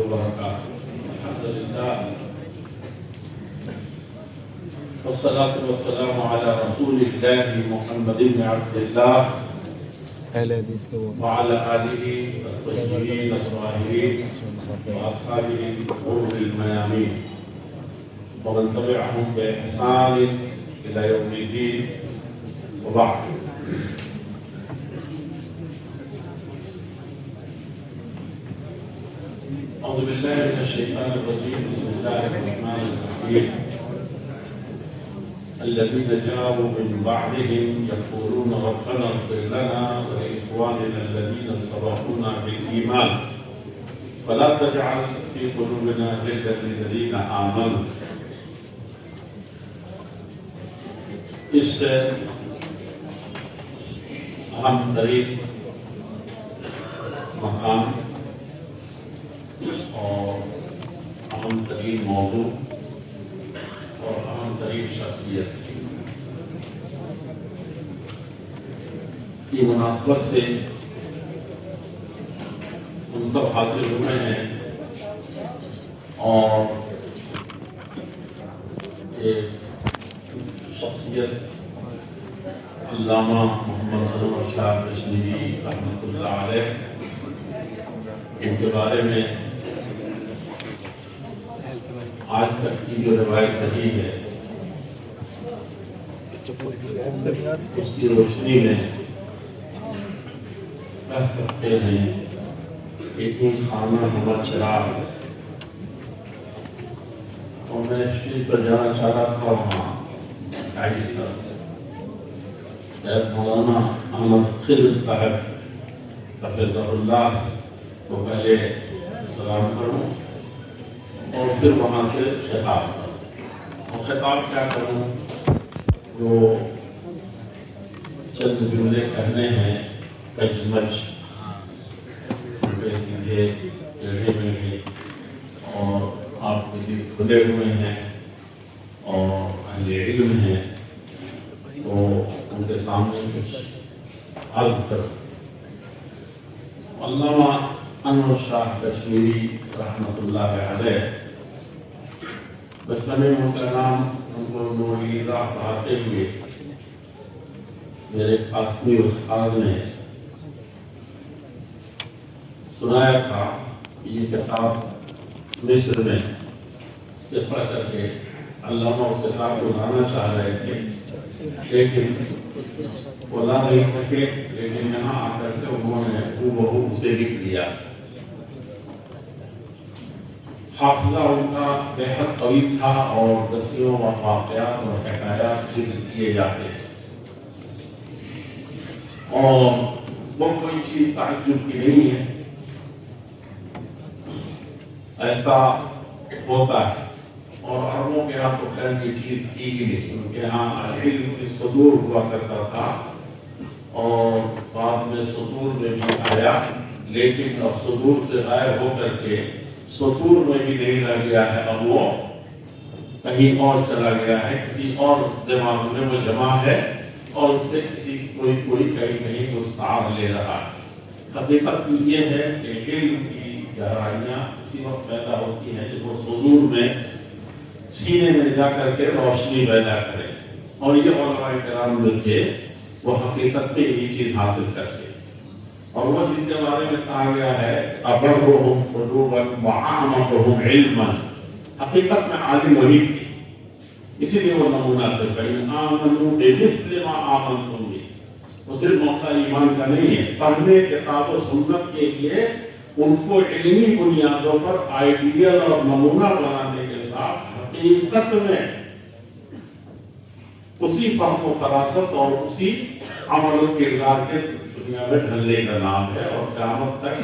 وبركاته. الحمد لله والصلاة والسلام على رسول الله محمد بن عبد الله وعلى آله الطيبين الطاهرين وأصحابه الغر الميامين ومن تبعهم بإحسان إلى يوم الدين وبعد. أعوذ بالله من الشيطان الرجيم. بسم الله الرحمن الرحيم. الذين جاءوا من بعدهم يقولون ربنا اغفر لنا ولإخواننا الذين سبقونا بالإيمان ولا تجعل في قلوبنا غلا للذين آمنوا. اس اہم ترین مقام اور اہم ترین موضوع اور اہم ترین شخصیت کی مناسبت سے ہم سب حاضر ہوئے ہیں اور ایک شخصیت علامہ محمد انور شاہ کشمیری رحمۃ اللہ علیہ، ان کے بارے میں آج تک کی جو روایت رہی ہے اس کی روشنی میں کہہ سکتے ہیں کہ ان خانہ ہمہ چراغ، اور میں اسٹیج پر جانا چاہ رہا تھا وہاں مولانا احمد خضر صاحب حفظہ اللہ کو پہلے سلام کروں اور پھر وہاں سے خطاب کروں. اور خطاب کیا کروں؟ جو چند جملے کہنے ہیں کچ مچ سیدھے ٹیڑھے میڑھے اور آپ کے دل کھلے ہوئے ہیں اور اہل علم ہیں، تو ان کے سامنے کچھ عرض کروں. علامہ انور شاہ کشمیری رحمۃ اللہ علیہ بچپن میں ان کا نام ان کو نوریزہ پڑھاتے ہوئے میرے قاسمی استاد نے سنایا تھا کہ یہ کتاب مصر میں سے پڑھ کر کے علامہ اس کتاب کو لانا چاہ رہے تھے لیکن وہ لا نہیں سکے، لیکن یہاں آ کر کے انہوں نے بہو اسے لکھ دیا. حافظہ ان کا بے حد قوی تھا اور دسیوں واقعات اور حکایات ذکر کیے جاتے ہیں، اور وہ کوئی چیز تعجب کی نہیں ہے، ایسا ہوتا ہے. اور عربوں کے ہاں تو خیر یہ چیز تھی ہی نہیں، ان کے ہاں علم فی صدور ہوا کرتا تھا اور بعد میں صدور میں بھی آیا، لیکن اب صدور سے غائب ہو کر کے سطور میں بھی نہیں رہ گیا ہے، اب وہ کہیں اور چلا گیا ہے، کسی اور دماغ میں وہ جمع ہے اور اس سے کوئی کہیں مستعار لے رہا ہے. حقیقت یہ ہے کہ علم کی گہرائیاں اسی وقت پیدا ہوتی ہیں جب وہ صدور میں سینے میں جا کر کے روشنی پیدا کرے، اور یہ علماء کرام جو تھے وہ حقیقت میں یہی چیز حاصل کرتے، اور وہ جن کے بارے میں کہا گیا ہے ابرہم قلوبا واعمقہم علما، حقیقت میں عالم وہی تھے، اسی لیے وہ نمونہ تھے. فإن آمنوا بمثل ما آمنتم به، وہ صرف موقع ایمان کا نہیں ہے، فہم کتاب و سنت کے لیے ان کو علمی بنیادوں پر آئیڈیل اور نمونہ بنانے کے ساتھ حقیقت میں اسی فہم و فراست اور اسی عمل و کردار کے دنیا میں ڈھلنے کا نام ہے، اور قیامت تک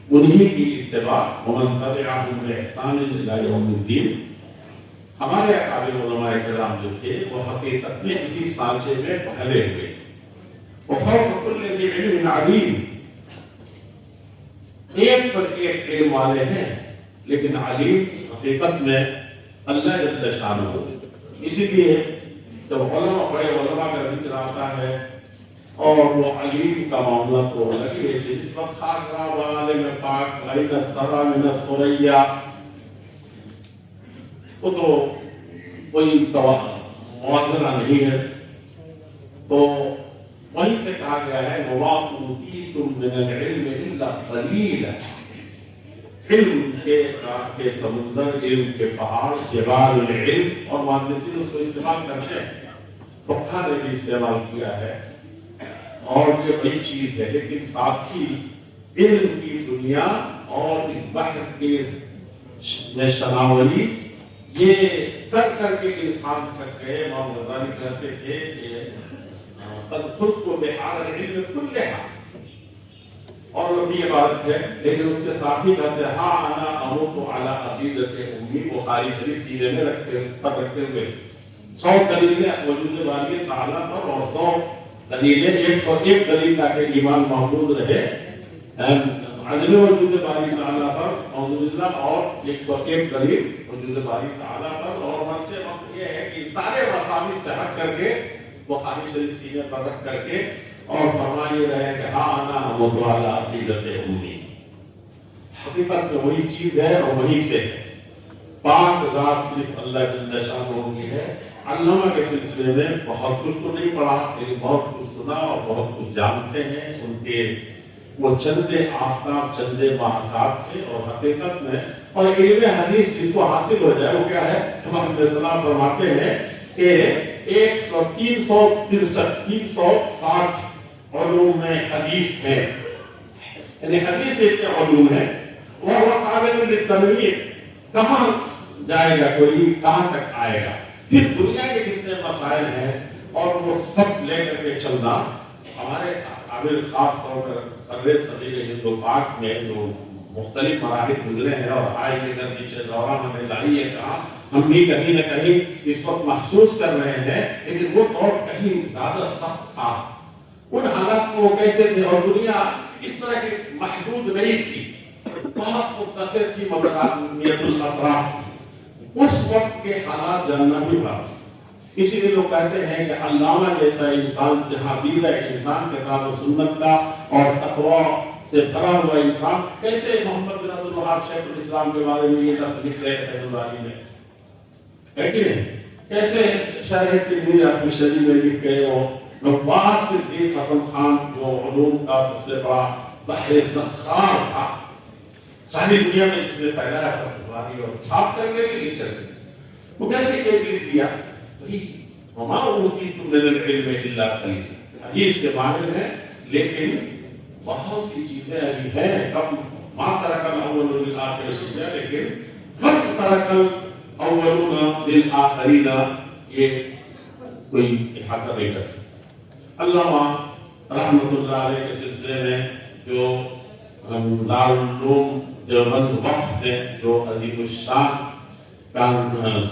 انہی کی اتباع ومن تبعہم بإحسان الی یوم الدین. ہمارے اکابر علماء کرام جو تھے وہ حقیقت میں اسی سانچے میں ڈھلے ہوئے. وفوق کل ذی علم علیم، ایک پر ایک علم والے ہیں لیکن علیم حقیقت میں اللہ جل شانہ ہو. اسی لیے جب علماء بڑے علماء کا ذکر آتا ہے اور وہ علیم کا معاملہ تو الگ ہی ہے جس وقت خاکرہ والے میں پاک غیر السرا من الثریا، وہ تو کوئی موازنہ نہیں ہے، تو وہیں سے کہا گیا ہے وَمَا أُوتِيتُم مِّنَ الْعِلْمِ إِلَّا قَلِيلًا، علم کے سمندر، علم کے پہاڑ، جبال العلم، اور مہندسین اس کو استعمال کرتے ہیں، فقہ نے بھی استعمال کیا ہے، اور یہ بڑی چیز ہے، لیکن ساتھ ہی علم کی دنیا اور اس بحر کی میں شناوری یہ کر کر کے انسان تھک گئے۔ امام غزالی کہتے تھے کہ قد خذت بحار العلم كلها، اور لمبی عبارت ہے، لیکن اس کے ساتھ ہی کہتے ہیں ہاں انا اموت علی عقیدت امی، بخاری شریف سینے میں رکھتے ہوئے 100 دلیلیں وجود باری تعالیٰ پر، اور 100 دلیلیں 101 دلیل تاکہ ایمان محفوظ رہے عدم وجود باری تعالیٰ پر اعوذ باللہ، اور 101 دلیل وجود باری تعالیٰ پر، اور مرتے وقت یہ ہے کہ سارے مساوی سے ہٹ کر کے بخاری شریف سینے پر رکھ کر کے اور فرمائے رہے کہ ہاں انا اموت علی عقیدت امی، حقیقت میں وہی چیز ہے اور وہی سے ہے، پاک ذات صرف اللہ جل شانہ کی ہے۔ علامہ کے سلسلے میں بہت کچھ تو نہیں پڑھا، لیکن بہت کچھ سنا اور بہت کچھ جانتے ہیں، ان کے وہ چندے آفتاب چندے محتاب تھے، اور حقیقت میں اور علم حدیث جس کو حاصل ہو جائے وہ کیا ہے، ہمارے السلام فرماتے ہیں کہ 360 علوم میں حدیث ہے، یعنی حدیث اتنے علوم ہے، وہ قابل للتنویر، کہاں جائے گا کوئی، کہاں تک آئے گا، پھر دنیا کے جتنے مسائل ہیں اور وہ سب لے کر کے چلنا ہمارے قابل، خاص طور پر قرن صدی ہند و پاک میں جو مختلف مراحل گزرے ہیں اور آئے کے نتیجے دوران ہمیں لائی ہے کہاں، ہم بھی کہیں نہ کہیں اس وقت محسوس کر رہے ہیں، لیکن وہ دور کہیں زیادہ سخت تھا، ان حالات کو کیسے تھے، اور دنیا اس طرح کی محدود نہیں تھی، بہت مختصر تھی، مقامیت الاطراف، اس وقت کے حالات جاننا بھی بات، اسی لیے لوگ کہتے ہیں کہ علامہ جیسا انسان، جہاں دید ہے انسان کتاب و سنت کا اور تقوی سے بھرا ہوا انسان، کیسے محمد بن عبد الوہاب شیخ الاسلام کے بارے میں یہ لفظ لکھ رہے تھے الباری میں، ہے کہ نہیں؟ کیسے شرح ترمذی الشریف میں لکھ گئے ہو، نبات صدیق حسن خان جو علوم کا سب سے بڑا بحر زخار تھا، ساری دنیا میں جس نے پھیلایا تھا الباری، اور چھاپ کر کے بھی لکھ کر کے، وہ کیسے لکھ دیا؟ وما اوتیتم من العلم الا قلیلا، حدیث کے ماہر ہیں، لیکن بہت سی چیزیں ابھی ہیں، کم ما ترک الاول للآخر سجا، لیکن قد ترک الاولون للآخرین، یہ کوئی احاطہ نہیں کر سکتا۔ علامہ رحمۃ اللہ علیہ کے سلسلے میں جو دارالعلوم دیوبند وقت نے جو عظیم الشان کا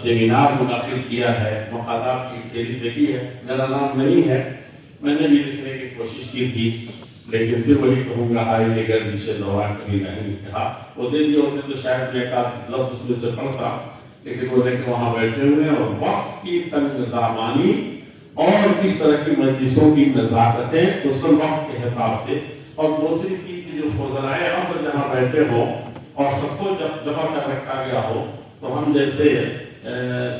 سیمینار منعقد کیا ہے، مقالات کی تھیری سے کی ہے، میرا نام نہیں ہے، میں نے بھی لکھنے کی کوشش کی تھی، لیکن پھر وہی کہوں گا ہائی لیگر جسے دوران کبھی نہیں کہا، وہ دن جو ہوتے تو شاید میں ایک لفظ اس میں سے پڑھتا، لیکن وہ دیکھ وہاں بیٹھے ہوئے اور وقت کی تنگ دامانی اور کس طرح کی مجلسوں کی نزاکتیں خصوصاً وقت کے حساب سے، اور دوسری چیز کی جو فضلائے اصل جہاں بیٹھے ہوں اور سب کو جب جمع کر رکھا گیا ہو، تو ہم جیسے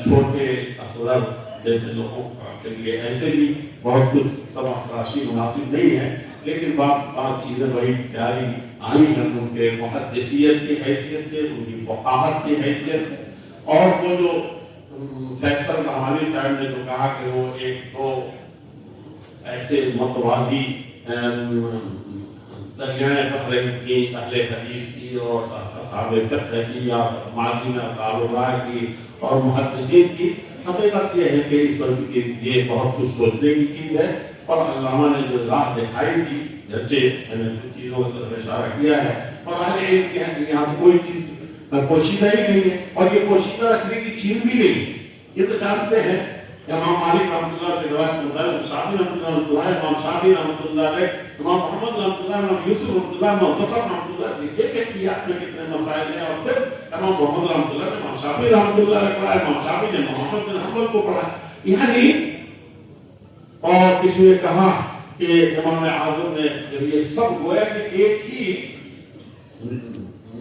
چھوٹے اصغر جیسے لوگوں کے لیے ایسے بھی بہت کچھ سبق فراشی مناسب نہیں ہے، لیکن بات چیزیں بڑی پیاری آئی ہیں ان کے محدثیت کی حیثیت سے، ان کی فقاہت کی حیثیت سے، اور وہ جو فیصل رحمانی صاحب نے جو کہا کہ وہ ایک دو ایسے متوازی دریائیں بہ رہی تھیں، اہل حدیث کی اور اصحاب فقہ کی، یا ماضی میں اصحاب الرائے کی اور محدثین کی، حقیقت یہ ہے کہ اس پر یہ بہت کچھ سوچنے کی چیز ہے، اور علامہ نے جو راہ دکھائی تھی، جچے میں نے کچھ چیزوں کی طرف اشارہ کیا ہے، اور اہل علم کے یہاں کوئی چیز پوشیدہ ہی نہیں ہے، اور یہ پوشیدہ رکھنے کی چیز بھی نہیں ہے، یہ تو جانتے ہیں، امام مالک رحمۃ اللہ سے روایت ملتا ہے، امام شافعی رحمۃ اللہ، امام شافعی رحمۃ اللہ علیہ، امام محمد رحمۃ اللہ، امام یوسف رحمۃ اللہ، امام ظفر رحمۃ اللہ، دیکھیے کہ فقہیات میں کتنے مسائل ہیں، اور پھر امام محمد رحمۃ اللہ نے امام شافعی رحمۃ اللہ علیہ پڑھا، امام شافعی نے محمد بن حنبل کو پڑھا، یعنی اور کسی نے کہا کہ امام اعظم نے جب یہ سب گویا کہ ایک ہی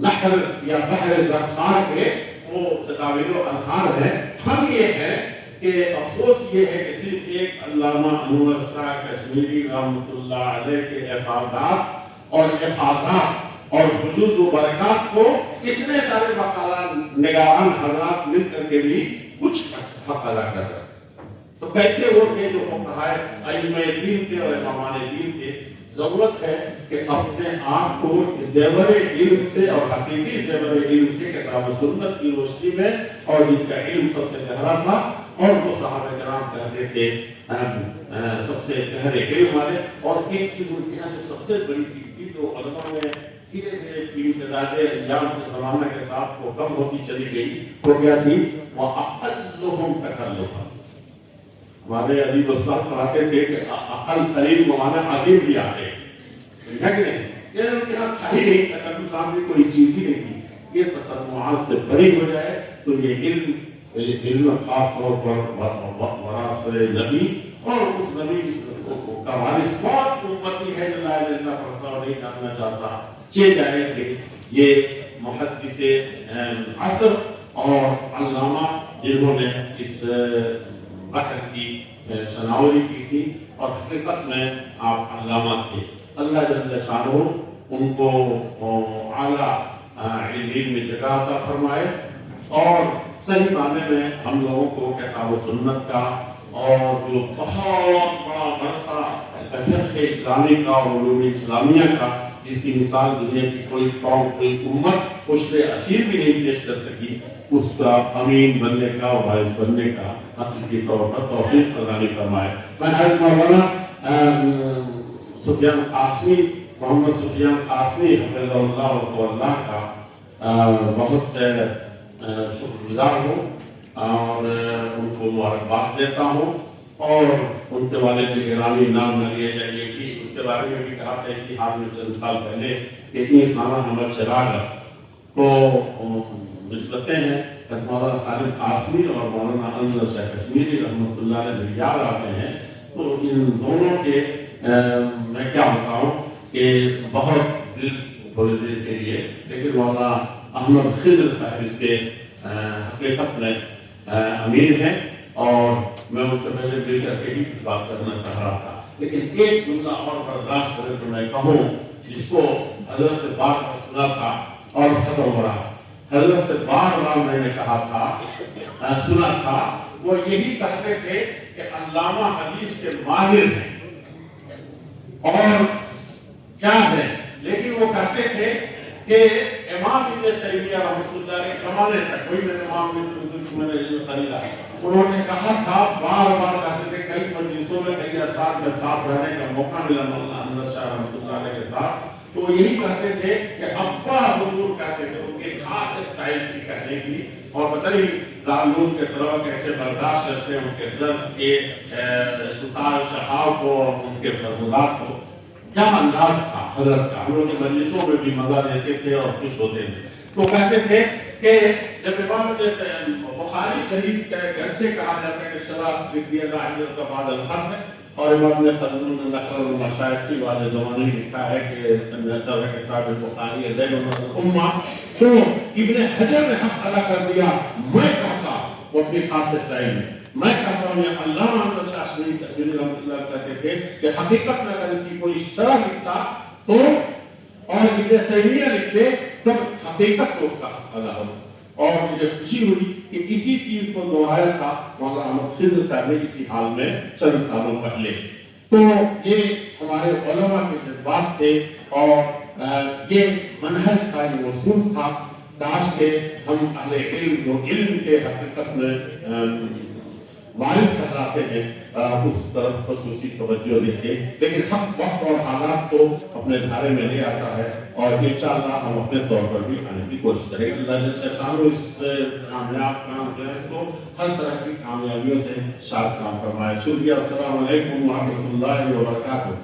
نہر یا بحر زخار کے وہ تداویل و انہار ہیں. ہم یہ ہے کہ افسوس یہ ہے کہ صرف ایک علامہ انور شاہ کشمیری رحمۃ اللہ علیہ کے افادات اور افادات اور وجود و برکات کو اتنے سارے مقالات نگاران حضرات مل کر کے بھی کچھ حق ادا کر رہے. تو کیسے وہ تھے جو فقہائے ائمہ دین تھے اور امامان دین تھے. ضرورت ہے کہ اپنے آپ کو زیور علم سے اور حقیقی زیور علم سے کتاب و سنت کی روشنی میں اور جن کا علم سب سے گہرا تھا اور وہ صحابہ کرام کہتے تھے سب سے گہرے علم والے. اور ایک چیز ان کے یہاں جو سب سے بڑی چیز تھی جو علماء میں دھیرے دھیرے امتداد انجام کے زمانہ کے ساتھ وہ کم ہوتی چلی گئی وہ کیا تھی وَأَقَلُّهُمْ تَكَلُّفًا. ہمارے ادیب استاد پڑھاتے تھے کہ عقل قریب مانا عظیم بھی آتے ہے کہ نہیں. یہ ان کے یہاں تھا ہی نہیں تکلف صاحب کی کوئی چیز ہی نہیں تھی. یہ تصورات سے بری ہو جائے تو یہ علم خاص طور پر وراثت نبی اور اس نبی کا وارث بہت امتی ہے جو لا الہ الا اللہ پڑھتا اور نہیں جاننا چاہتا چہ جائے کہ یہ محدث عصر اور علامہ جنہوں نے اس بحر کی شناوری کی تھی اور حقیقت میں آپ علامہ تھے. اللہ جل شانہ ان کو اعلیٰ علم میں جگہ عطا فرمائے اور صحیح معنی میں ہم لوگوں کو کتاب و سنت کا اور جو بہت بڑا ورثہ فقہ اسلامی کا اور علوم اسلامیہ کا جس کی مثال دنیا کی کوئی قوم کوئی امت پشت اشیر بھی نہیں پیش کر سکی اس کا امین بننے کا اور وارث بننے کا حقیقی طور پر توفیق فرمائے فرمائے. میں حضرت مولانا سفیان قاسمی محمد سفیان قاسمی حفظہ اللہ و اللہ کا بہت شکر گزار ہوں اور ان کو مبارکباد دیتا ہوں. اور ان کے والد گرامی نام نہ لیے جائیے کہ اس کے بارے میں بھی کہا تھا اسی حال میں چند سال پہلے اتنی خانہ احمد چراغ کو نسبتیں ہیں مولانا خالد قاسمی اور مولانا انور شاہ کشمیری رحمۃ اللہ علیہ یاد آتے ہیں. تو ان دونوں کے میں کیا بتاؤں کہ بہت دل تھوڑی دیر کے لیے لیکن مولانا احمد خضر صاحب اس کے حقیقت میں امیر ہیں اور میں ان سے پہلے مل کر کے ہی بات کرنا چاہ رہا تھا. لیکن ایک جملہ اور برداشت کرے تو میں کہوں جس کو حضرت سے بار بار سنا تھا اور ختم ہو رہا. حضرت سے بار بار میں نے کہا تھا سنا تھا وہ یہی کہتے تھے کہ علامہ حدیث کے ماہر ہیں اور کیا ہے لیکن وہ کہتے تھے کہ امام ابن تیمیہ رحمۃ اللہ علیہ زمانے تک کوئی میں امام ابن خلیلہ انہوں نے کہا تھا بار بار کہتے تھے کئی مجلسوں میں کئی اساتذہ میں ساتھ رہنے کا موقع ملا مولانا انور شاہ رحمۃ اللہ علیہ کے ساتھ تو وہ یہی کہتے تھے کہ ابا حضور کہتے تھے ان کے خاص اسٹائل تھی کہنے کی اور پتہ نہیں دارالعلوم کے طلبہ کیسے برداشت کرتے ہیں ان کے درس کے اتار چڑھاؤ کو اور ان کے فرمودات کو. کیا انداز تھا حضرت کا. ہم لوگ مجلسوں میں بھی مزہ لیتے تھے اور خوش ہوتے تھے. تو کہتے تھے کہ جب امام بخاری شریف کا گرچہ کہا جاتا ہے کہ شراب ذکری اللہ کا بعد الخط ہے اور امام نے خزون نقل المشائخ کی والے زمانے میں لکھا ہے کہ نشر کتاب بخاری دین الامہ تو ابن حجر نے حق ادا کر دیا. میں کہتا وہ اپنی خاص اسٹائل میں کہتا ہوں یہ علامہ انور شاہ کشمیری رحمۃ اللہ کہتے تھے کہ حقیقت میں اگر اس کی کوئی شرح لکھتا تو اور ابن تیمیہ لکھتے تب حقیقت کو اس کا حق ادا ہو. اور مجھے خوشی ہوئی کہ اسی چیز کو دہرایا تھا مولانا احمد خضر صاحب نے اسی حال میں چند سالوں پہلے. تو یہ ہمارے علماء کے جذبات تھے اور یہ منہج کا یہ اصول تھا. کاش کہ ہم اہل علم جو علم کے حقیقت میں وارث کہلاتے ہیں اس طرف خصوصی توجہ دیتے لیکن حق وقت اور حالات کو اپنے دھارے میں لے آتا ہے اور انشاءاللہ ہم اپنے طور پر بھی آنے کی کوشش کریں. اللہ جل شانہ اس کامیاب کانفرنس کو ہر طرح کی کامیابیوں سے شاد کام فرمائے. شکریہ. السلام علیکم ورحمۃ اللہ وبرکاتہ.